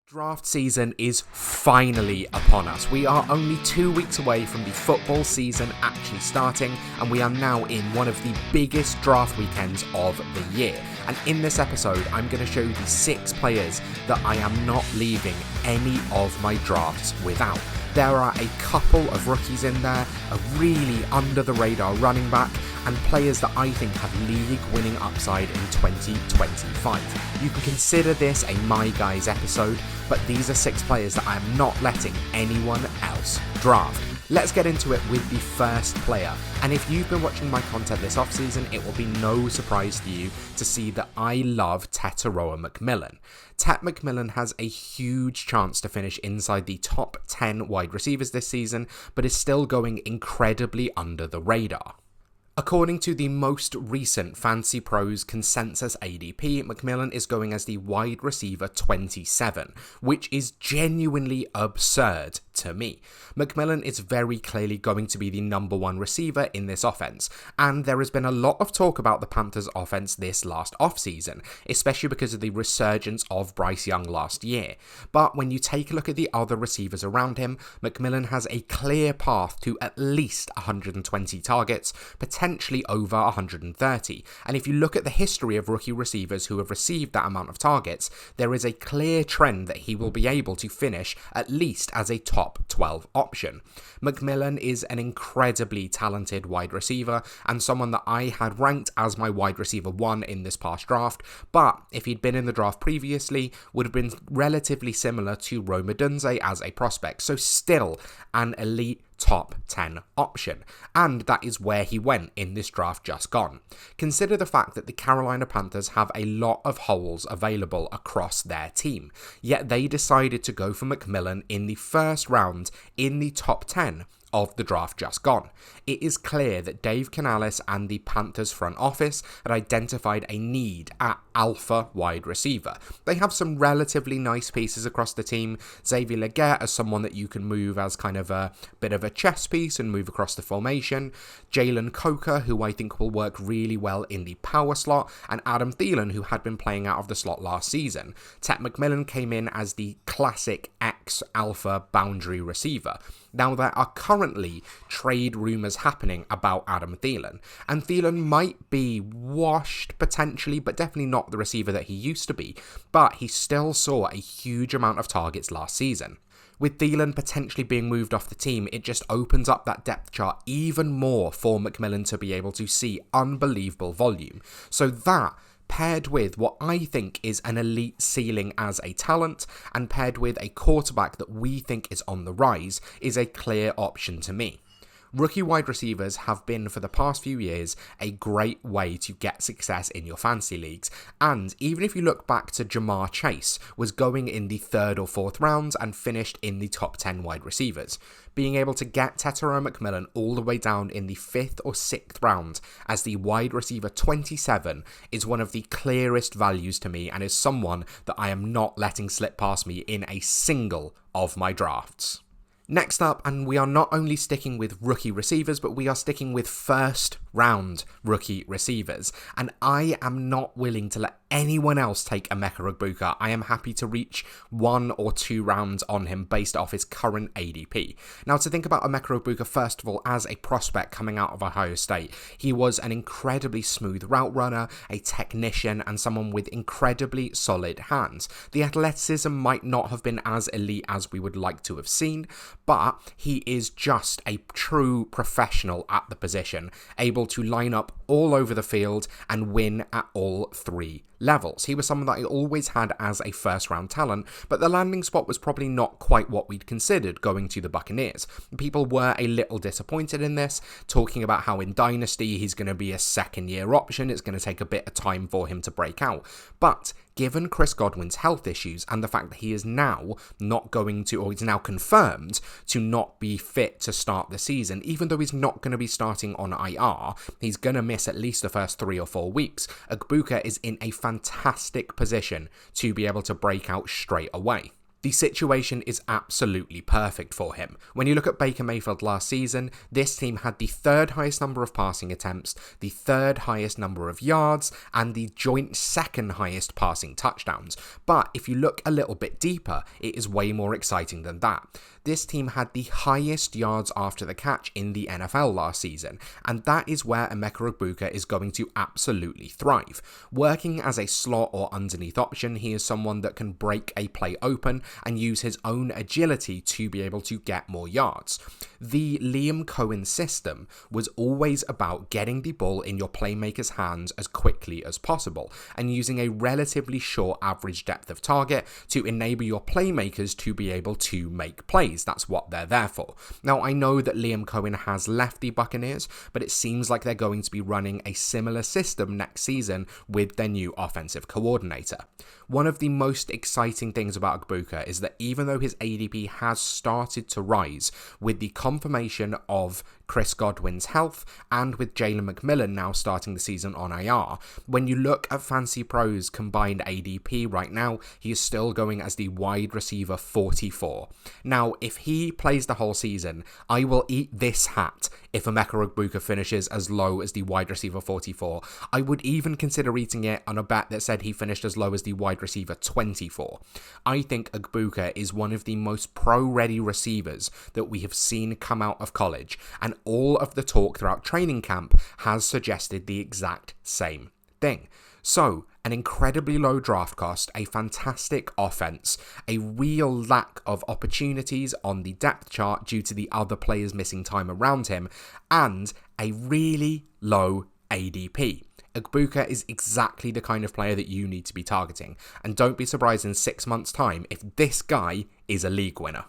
Draft season is finally upon us. We are only 2 weeks away from the football season actually starting, and we are now in one of the biggest draft weekends of the year. And in this episode, I'm going to show you the 6 players that I am not leaving any of my drafts without. There are a couple of rookies in there, a really under-the-radar running back, and players that I think have league-winning upside in 2025. You can consider this a My Guys episode, but these are 6 players that I am not letting anyone else draft. Let's get into it with the first player, and if you've been watching my content this offseason, it will be no surprise to you to see that I love Tetairoa McMillan. Tet McMillan has a huge chance to finish inside the top 10 wide receivers this season, but is still going incredibly under the radar. According to the most recent Fantasy Pros consensus ADP, McMillan is going as the wide receiver 27, which is genuinely absurd to me. McMillan is very clearly going to be the number 1 receiver in this offense, and there has been a lot of talk about the Panthers offense this last offseason, especially because of the resurgence of Bryce Young last year. But when you take a look at the other receivers around him, McMillan has a clear path to at least 120 targets, potentially over 130. And if you look at the history of rookie receivers who have received that amount of targets, there is a clear trend that he will be able to finish at least as a top 12 option. McMillan is an incredibly talented wide receiver and someone that I had ranked as my wide receiver 1 in this past draft, but if he'd been in the draft previously, would have been relatively similar to Rome Odunze as a prospect, so still an elite top 10 option, and that is where he went in this draft just gone. Consider the fact that the Carolina Panthers have a lot of holes available across their team, yet they decided to go for McMillan in the first round in the top 10 of the draft just gone. It is clear that Dave Canales and the Panthers front office had identified a need at alpha wide receiver. They have some relatively nice pieces across the team. Xavier Legette as someone that you can move as kind of a bit of a chess piece and move across the formation. Jalen Coker, who I think will work really well in the power slot, and Adam Thielen, who had been playing out of the slot last season. Tet McMillan came in as the classic X-alpha boundary receiver. Now, there are currently trade rumours happening about Adam Thielen, and Thielen might be washed potentially, but definitely not the receiver that he used to be, but he still saw a huge amount of targets last season. With Thielen potentially being moved off the team, it just opens up that depth chart even more for McMillan to be able to see unbelievable volume. So that, paired with what I think is an elite ceiling as a talent, and paired with a quarterback that we think is on the rise, is a clear option to me. Rookie wide receivers have been, for the past few years, a great way to get success in your fantasy leagues, and even if you look back to Jamar Chase, was going in the 3rd or 4th rounds and finished in the top 10 wide receivers. Being able to get Tetairoa McMillan all the way down in the 5th or 6th round as the wide receiver 27 is one of the clearest values to me, and is someone that I am not letting slip past me in a single of my drafts. Next up, and we are not only sticking with rookie receivers, but we are sticking with first round rookie receivers, and I am not willing to let anyone else take Emeka Egbuka. I am happy to reach 1 or 2 rounds on him based off his current ADP. Now, to think about Emeka Egbuka, first of all, as a prospect coming out of Ohio State, he was an incredibly smooth route runner, a technician, and someone with incredibly solid hands. The athleticism might not have been as elite as we would like to have seen, but he is just a true professional at the position, able to line up all over the field and win at all 3 levels. He was someone that I always had as a first round talent, but the landing spot was probably not quite what we'd considered going to the Buccaneers. People were a little disappointed in this, talking about how in Dynasty he's going to be a 2nd year option, it's going to take a bit of time for him to break out. But given Chris Godwin's health issues and the fact that he is now not going to, or he's now confirmed to not be fit to start the season, even though he's not going to be starting on IR, he's going to miss at least the first 3 or 4 weeks. Egbuka is in a fantastic position to be able to break out straight away. The situation is absolutely perfect for him. When you look at Baker Mayfield last season, this team had the third highest number of passing attempts, the third highest number of yards, and the joint second highest passing touchdowns. But if you look a little bit deeper, it is way more exciting than that. This team had the highest yards after the catch in the NFL last season, and that is where Emeka Egbuka is going to absolutely thrive. Working as a slot or underneath option, he is someone that can break a play open and use his own agility to be able to get more yards. The Liam Cohen system was always about getting the ball in your playmaker's hands as quickly as possible and using a relatively short average depth of target to enable your playmakers to be able to make plays. That's what they're there for. Now, I know that Liam Cohen has left the Buccaneers, but it seems like they're going to be running a similar system next season with their new offensive coordinator. One of the most exciting things about Egbuka is that even though his ADP has started to rise with the confirmation of Chris Godwin's health and with Jalen McMillan now starting the season on IR, when you look at Fantasy Pros combined ADP right now, he is still going as the wide receiver 44. Now, if he plays the whole season, I will eat this hat if Emeka Egbuka finishes as low as the wide receiver 44. I would even consider eating it on a bet that said he finished as low as the wide receiver 24. I think Egbuka is one of the most pro-ready receivers that we have seen come out of college, and all of the talk throughout training camp has suggested the exact same thing. So, an incredibly low draft cost, a fantastic offense, a real lack of opportunities on the depth chart due to the other players missing time around him, and a really low ADP. Egbuka is exactly the kind of player that you need to be targeting, and don't be surprised in 6 months' time if this guy is a league winner.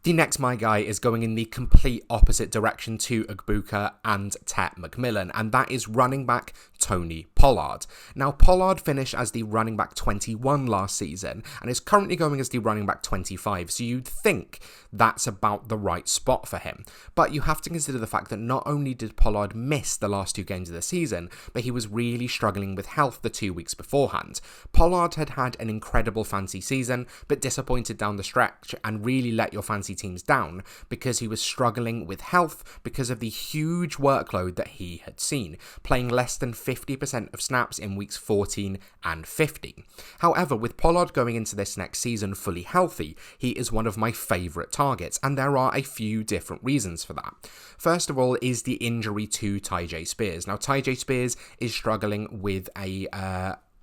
The next my guy is going in the complete opposite direction to Egbuka and Tetairoa McMillan, and that is running back Tony Pollard. Now, Pollard finished as the running back 21 last season and is currently going as the running back 25, so you'd think that's about the right spot for him. But you have to consider the fact that not only did Pollard miss the last 2 games of the season, but he was really struggling with health the 2 weeks beforehand. Pollard had had an incredible fantasy season, but disappointed down the stretch and really let your fantasy teams down because he was struggling with health because of the huge workload that he had seen, playing less than 50% of snaps in weeks 14 and 15. However, with Pollard going into this next season fully healthy, he is one of my favourite targets, and there are a few different reasons for that. First of all is the injury to Tyjae Spears. Now, Tyjae Spears is struggling with a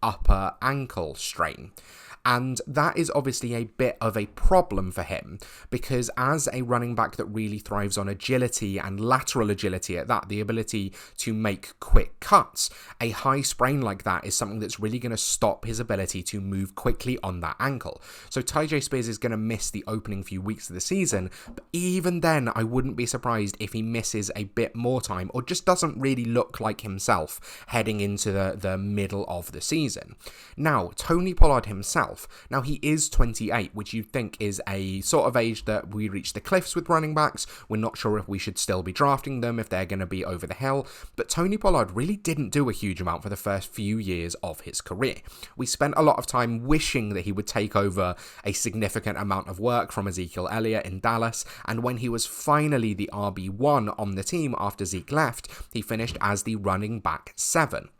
upper ankle strain. And that is obviously a bit of a problem for him because as a running back that really thrives on agility and lateral agility at that, the ability to make quick cuts, a high sprain like that is something that's really going to stop his ability to move quickly on that ankle. So Tyjae Spears is going to miss the opening few weeks of the season, but even then I wouldn't be surprised if he misses a bit more time or just doesn't really look like himself heading into the middle of the season. Now, Tony Pollard himself, now he is 28, which you'd think is a sort of age that we reach the cliffs with running backs. We're not sure if we should still be drafting them, if they're going to be over the hill, but Tony Pollard really didn't do a huge amount for the first few years of his career. We spent a lot of time wishing that he would take over a significant amount of work from Ezekiel Elliott in Dallas, and when he was finally the RB1 on the team after Zeke left, he finished as the running back 7.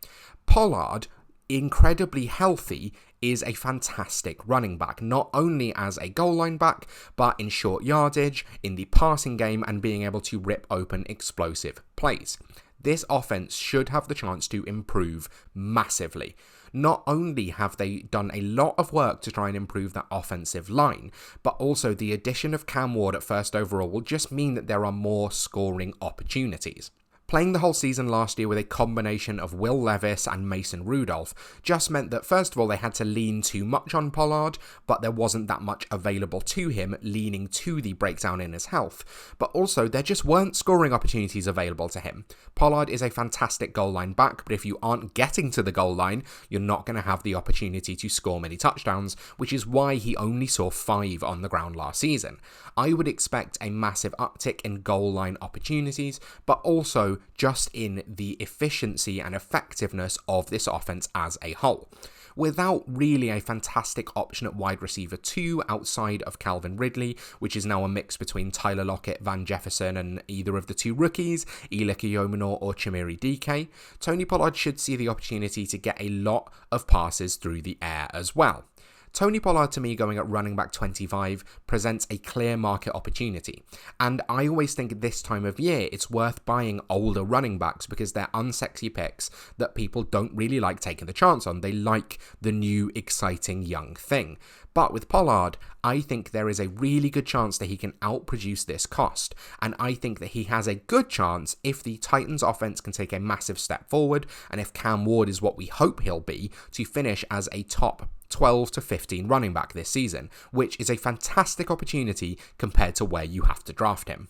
Pollard, incredibly healthy, is a fantastic running back, not only as a goal line back, but in short yardage, in the passing game, and being able to rip open explosive plays. This offense should have the chance to improve massively. Not only have they done a lot of work to try and improve that offensive line, but also the addition of Cam Ward at first overall will just mean that there are more scoring opportunities. Playing the whole season last year with a combination of Will Levis and Mason Rudolph just meant that first of all they had to lean too much on Pollard, but there wasn't that much available to him leaning to the breakdown in his health, but also there just weren't scoring opportunities available to him. Pollard is a fantastic goal line back, but if you aren't getting to the goal line, you're not going to have the opportunity to score many touchdowns, which is why he only saw 5 on the ground last season. I would expect a massive uptick in goal line opportunities, but also also just in the efficiency and effectiveness of this offense as a whole. Without really a fantastic option at wide receiver 2 outside of Calvin Ridley, which is now a mix between Tyler Lockett, Van Jefferson, and either of the two rookies, Elika Yomenor or Chimere DK, Tony Pollard should see the opportunity to get a lot of passes through the air as well. Tony Pollard, to me, going at running back 25 presents a clear market opportunity. And I always think this time of year, it's worth buying older running backs because they're unsexy picks that people don't really like taking the chance on. They like the new, exciting young thing. But with Pollard, I think there is a really good chance that he can outproduce this cost. And I think that he has a good chance if the Titans offense can take a massive step forward, and if Cam Ward is what we hope he'll be, to finish as a top 12 to 15 running back this season, which is a fantastic opportunity compared to where you have to draft him.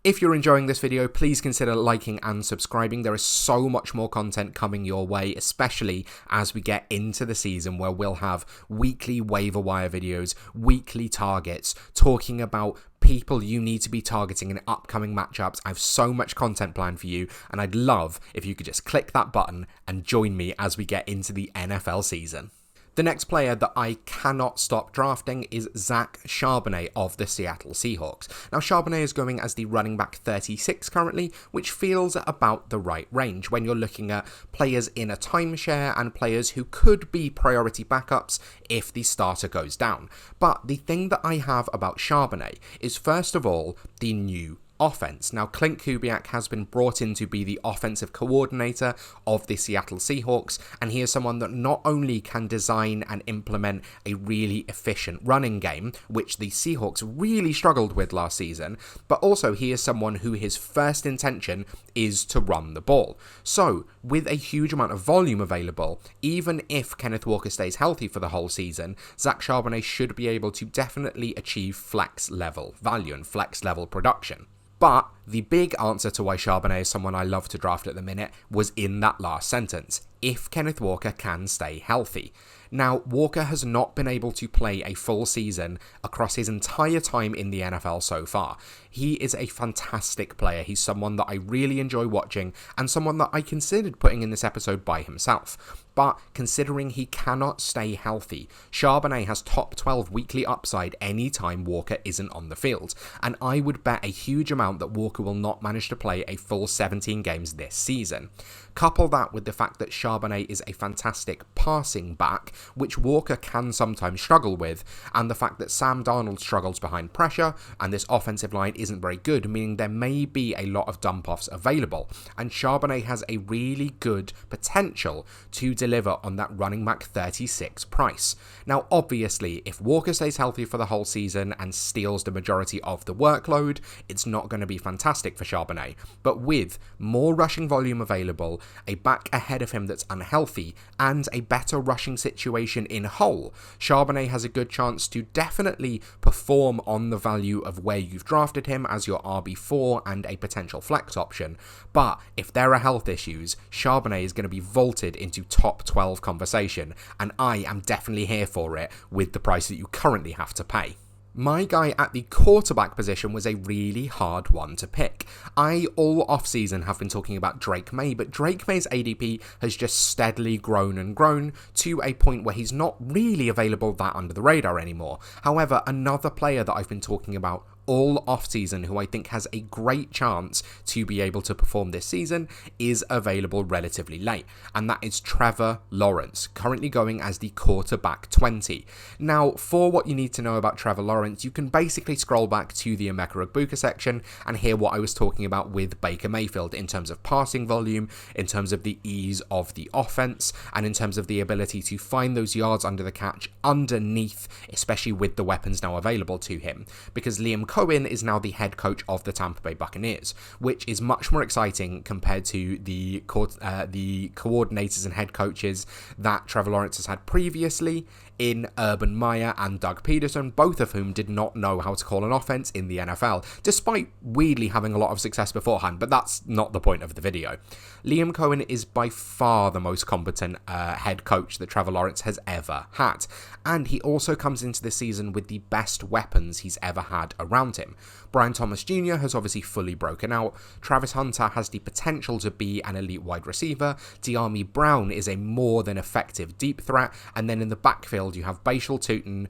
If you're enjoying this video, please consider liking and subscribing. There is so much more content coming your way, especially as we get into the season where we'll have weekly waiver wire videos, weekly targets, talking about people you need to be targeting in upcoming matchups. I have so much content planned for you, and I'd love if you could just click that button and join me as we get into the NFL season. The next player that I cannot stop drafting is Zach Charbonnet of the Seattle Seahawks. Now, Charbonnet is going as the running back 36 currently, which feels about the right range when you're looking at players in a timeshare and players who could be priority backups if the starter goes down. But the thing that I have about Charbonnet is, first of all, the new offense. Now, Clint Kubiak has been brought in to be the offensive coordinator of the Seattle Seahawks, and he is someone that not only can design and implement a really efficient running game, which the Seahawks really struggled with last season, but also he is someone who his first intention is to run the ball. So, with a huge amount of volume available, even if Kenneth Walker stays healthy for the whole season, Zach Charbonnet should be able to definitely achieve flex level value and flex level production. But the big answer to why Charbonnet is someone I love to draft at the minute was in that last sentence: if Kenneth Walker can stay healthy. Now, Walker has not been able to play a full season across his entire time in the NFL so far. He is a fantastic player. He's someone that I really enjoy watching and someone that I considered putting in this episode by himself. But considering he cannot stay healthy, Charbonnet has top 12 weekly upside anytime Walker isn't on the field. And I would bet a huge amount that Walker will not manage to play a full 17 games this season. Couple that with the fact that Charbonnet is a fantastic passing back, which Walker can sometimes struggle with, and the fact that Sam Darnold struggles behind pressure, and this offensive line isn't very good, meaning there may be a lot of dump-offs available, and Charbonnet has a really good potential to deliver on that running back 36 price. Now, obviously, if Walker stays healthy for the whole season and steals the majority of the workload, it's not going to be fantastic for Charbonnet, but with more rushing volume available, a back ahead of him that's unhealthy, and a better rushing situation in whole, Charbonnet has a good chance to definitely perform on the value of where you've drafted him as your RB4 and a potential flex option. But if there are health issues, Charbonnet is going to be vaulted into top 12 conversation, and I am definitely here for it with the price that you currently have to pay. My guy at the quarterback position was a really hard one to pick. I, all offseason, have been talking about Drake May, but Drake May's ADP has just steadily grown and grown to a point where he's not really available that under the radar anymore. However, another player that I've been talking about all off-season who I think has a great chance to be able to perform this season is available relatively late, and that is Trevor Lawrence, currently going as the quarterback 20. Now, for what you need to know about Trevor Lawrence, you can basically scroll back to the Emeka Egbuka section and hear what I was talking about with Baker Mayfield in terms of passing volume, in terms of the ease of the offense, and in terms of the ability to find those yards under the catch underneath, especially with the weapons now available to him, because Liam Cohen is now the head coach of the Tampa Bay Buccaneers, which is much more exciting compared to the coordinators and head coaches that Trevor Lawrence has had previously, in Urban Meyer and Doug Peterson, both of whom did not know how to call an offense in the NFL, despite weirdly having a lot of success beforehand, but that's not the point of the video. Liam Cohen is by far the most competent head coach that Trevor Lawrence has ever had, and he also comes into this season with the best weapons he's ever had around him. Brian Thomas Jr. has obviously fully broken out, Travis Hunter has the potential to be an elite wide receiver, De'Ami Brown is a more than effective deep threat, and then in the backfield you have Bashal Tutin,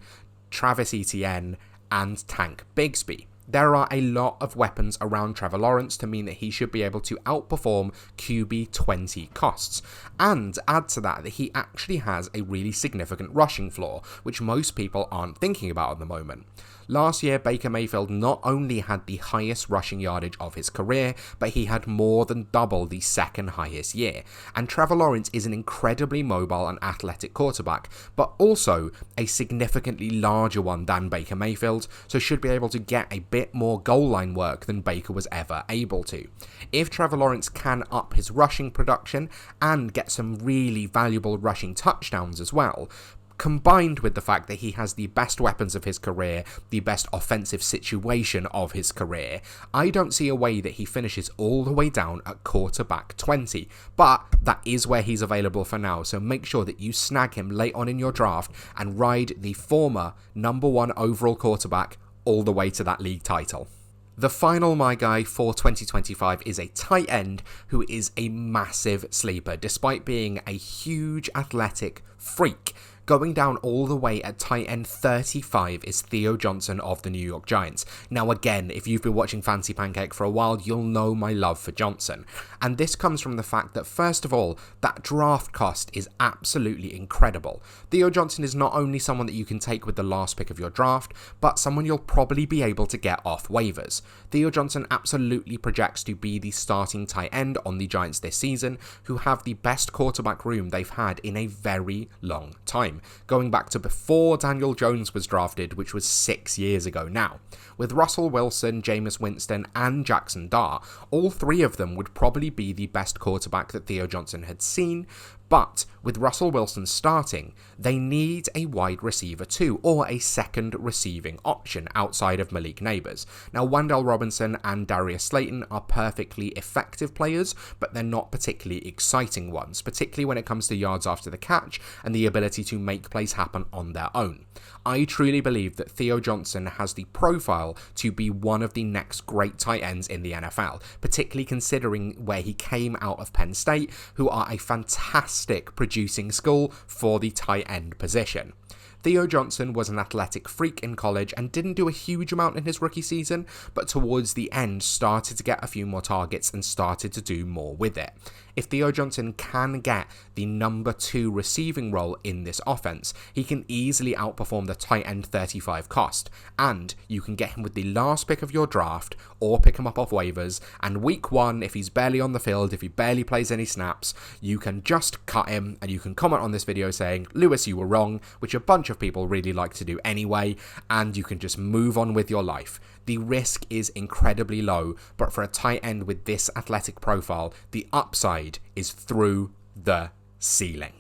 Travis Etienne, and Tank Bigsby. There are a lot of weapons around Trevor Lawrence to mean that he should be able to outperform QB 20 costs. And add to that he actually has a really significant rushing floor, which most people aren't thinking about at the moment. Last year, Baker Mayfield not only had the highest rushing yardage of his career, but he had more than double the second highest year. And Trevor Lawrence is an incredibly mobile and athletic quarterback, but also a significantly larger one than Baker Mayfield, so should be able to get a bit more goal line work than Baker was ever able to. If Trevor Lawrence can up his rushing production and get some really valuable rushing touchdowns as well, combined with the fact that he has the best weapons of his career, the best offensive situation of his career, I don't see a way that he finishes all the way down at quarterback 20. But that is where he's available for now, so make sure that you snag him late on in your draft and ride the former number 1 overall quarterback all the way to that league title. The final my guy for 2025 is a tight end who is a massive sleeper, despite being a huge athletic freak. Going down all the way at tight end 35 is Theo Johnson of the New York Giants. Now again, if you've been watching Fancy Pancake for a while, you'll know my love for Johnson. And this comes from the fact that, first of all, that draft cost is absolutely incredible. Theo Johnson is not only someone that you can take with the last pick of your draft, but someone you'll probably be able to get off waivers. Theo Johnson absolutely projects to be the starting tight end on the Giants this season, who have the best quarterback room they've had in a very long time, going back to before Daniel Jones was drafted, which was 6 years ago now. With Russell Wilson, Jameis Winston, and Jackson Dart, all three of them would probably be the best quarterback that Theo Johnson had seen, but with Russell Wilson starting, they need a wide receiver too, or a second receiving option outside of Malik Neighbors. Now, Wan'Dale Robinson and Darius Slayton are perfectly effective players, but they're not particularly exciting ones, particularly when it comes to yards after the catch and the ability to make plays happen on their own. I truly believe that Theo Johnson has the profile to be one of the next great tight ends in the NFL, particularly considering where he came out of Penn State, who are a fantastic producing school for the tight end position. Theo Johnson was an athletic freak in college and didn't do a huge amount in his rookie season, but towards the end started to get a few more targets and started to do more with it. If Theo Johnson can get the number 2 receiving role in this offense, he can easily outperform the tight end 35 cost, and you can get him with the last pick of your draft or pick him up off waivers, and week 1, if he's barely on the field, if he barely plays any snaps, you can just cut him and you can comment on this video saying, "Lewis, you were wrong," which a bunch of people really like to do anyway, and you can just move on with your life. The risk is incredibly low, but for a tight end with this athletic profile, the upside is through the ceiling.